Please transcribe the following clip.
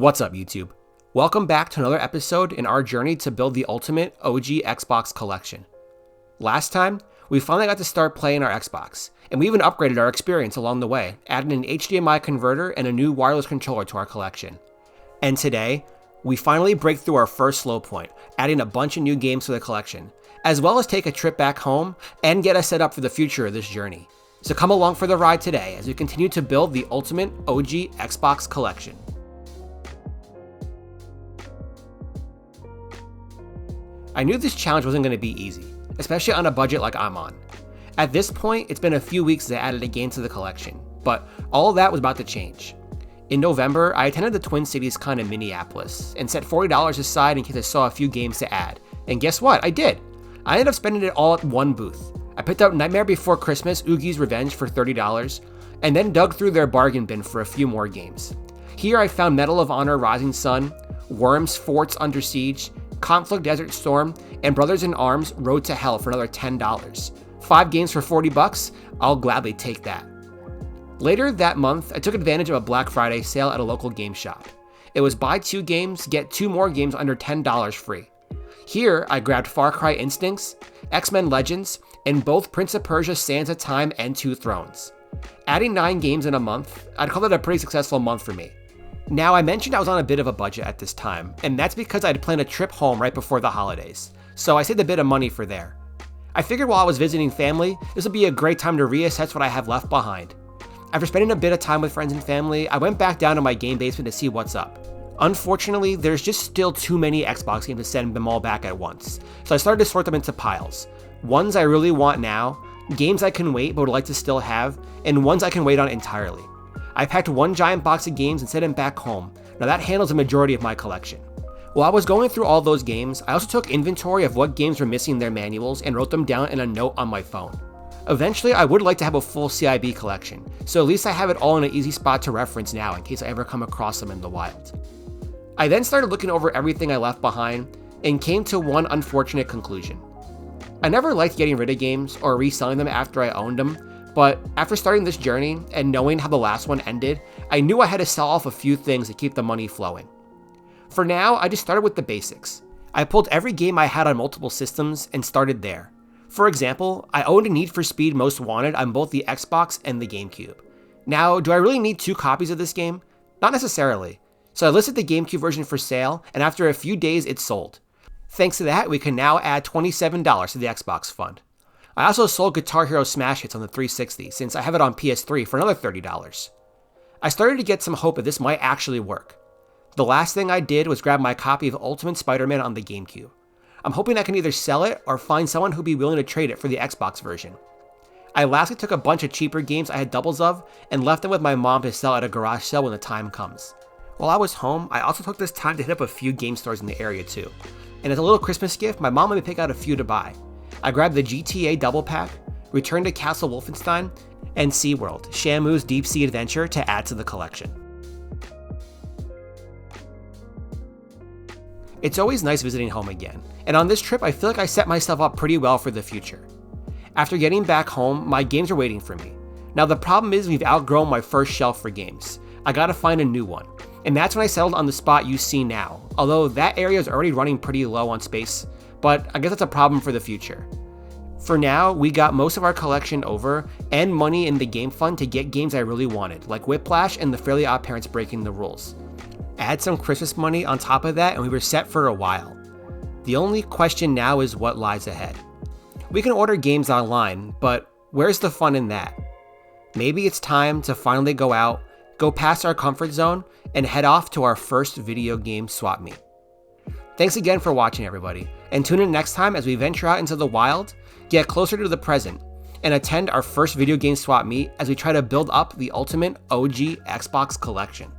What's up, YouTube? Welcome back to another episode in our journey to build the ultimate OG Xbox collection. Last time, we finally got to start playing our Xbox, and we even upgraded our experience along the way, adding an HDMI converter and a new wireless controller to our collection. And today, we finally break through our first low point, adding a bunch of new games to the collection, as well as take a trip back home and get us set up for the future of this journey. So come along for the ride today as we continue to build the ultimate OG Xbox collection. I knew this challenge wasn't going to be easy, especially on a budget like I'm on. At this point, it's been a few weeks since I added a game to the collection, but all of that was about to change. In November, I attended the Twin Cities Con in Minneapolis and set $40 aside in case I saw a few games to add. And guess what? I did. I ended up spending it all at one booth. I picked up Nightmare Before Christmas, Oogie's Revenge for $30, and then dug through their bargain bin for a few more games. Here I found Medal of Honor Rising Sun, Worms Forts Under Siege, Conflict Desert Storm, and Brothers in Arms Road to Hell for another $10. 5 games for $40, I'll gladly take that. Later that month, I took advantage of a Black Friday sale at a local game shop. It was buy 2 games, get 2 more games under $10 free. Here, I grabbed Far Cry Instincts, X-Men Legends, and both Prince of Persia Sands of Time and 2 Thrones. Adding 9 games in a month, I'd call it a pretty successful month for me. Now, I mentioned I was on a bit of a budget at this time, and that's because I'd planned a trip home right before the holidays, so I saved a bit of money for there. I figured while I was visiting family, this would be a great time to reassess what I have left behind. After spending a bit of time with friends and family, I went back down to my game basement to see what's up. Unfortunately, there's just still too many Xbox games to send them all back at once, so I started to sort them into piles. Ones I really want now, games I can wait but would like to still have, and ones I can wait on entirely. I packed one giant box of games and sent them back home. Now that handles the majority of my collection. While I was going through all those games, I also took inventory of what games were missing their manuals and wrote them down in a note on my phone. Eventually, I would like to have a full CIB collection, so at least I have it all in an easy spot to reference now in case I ever come across them in the wild. I then started looking over everything I left behind and came to one unfortunate conclusion. I never liked getting rid of games or reselling them after I owned them, but after starting this journey and knowing how the last one ended, I knew I had to sell off a few things to keep the money flowing. For now, I just started with the basics. I pulled every game I had on multiple systems and started there. For example, I owned a Need for Speed Most Wanted on both the Xbox and the GameCube. Now, do I really need 2 copies of this game? Not necessarily. So I listed the GameCube version for sale, and after a few days, it sold. Thanks to that, we can now add $27 to the Xbox fund. I also sold Guitar Hero Smash Hits on the 360 since I have it on PS3 for another $30. I started to get some hope that this might actually work. The last thing I did was grab my copy of Ultimate Spider-Man on the GameCube. I'm hoping I can either sell it or find someone who'd be willing to trade it for the Xbox version. I lastly took a bunch of cheaper games I had doubles of and left them with my mom to sell at a garage sale when the time comes. While I was home, I also took this time to hit up a few game stores in the area too. And as a little Christmas gift, my mom let me pick out a few to buy. I grabbed the GTA Double Pack, Return to Castle Wolfenstein, and SeaWorld, Shamu's Deep Sea Adventure to add to the collection. It's always nice visiting home again, and on this trip I feel like I set myself up pretty well for the future. After getting back home, my games are waiting for me. Now the problem is we've outgrown my first shelf for games. I gotta find a new one, and that's when I settled on the spot you see now, although that area is already running pretty low on space, but I guess that's a problem for the future. For now, we got most of our collection over and money in the game fund to get games I really wanted, like Whiplash and The Fairly Odd Parents Breaking the Rules. Add some Christmas money on top of that and we were set for a while. The only question now is what lies ahead. We can order games online, but where's the fun in that? Maybe it's time to finally go out, go past our comfort zone, and head off to our first video game swap meet. Thanks again for watching, everybody, and tune in next time as we venture out into the wild, get closer to the present, and attend our first video game swap meet as we try to build up the ultimate OG Xbox collection.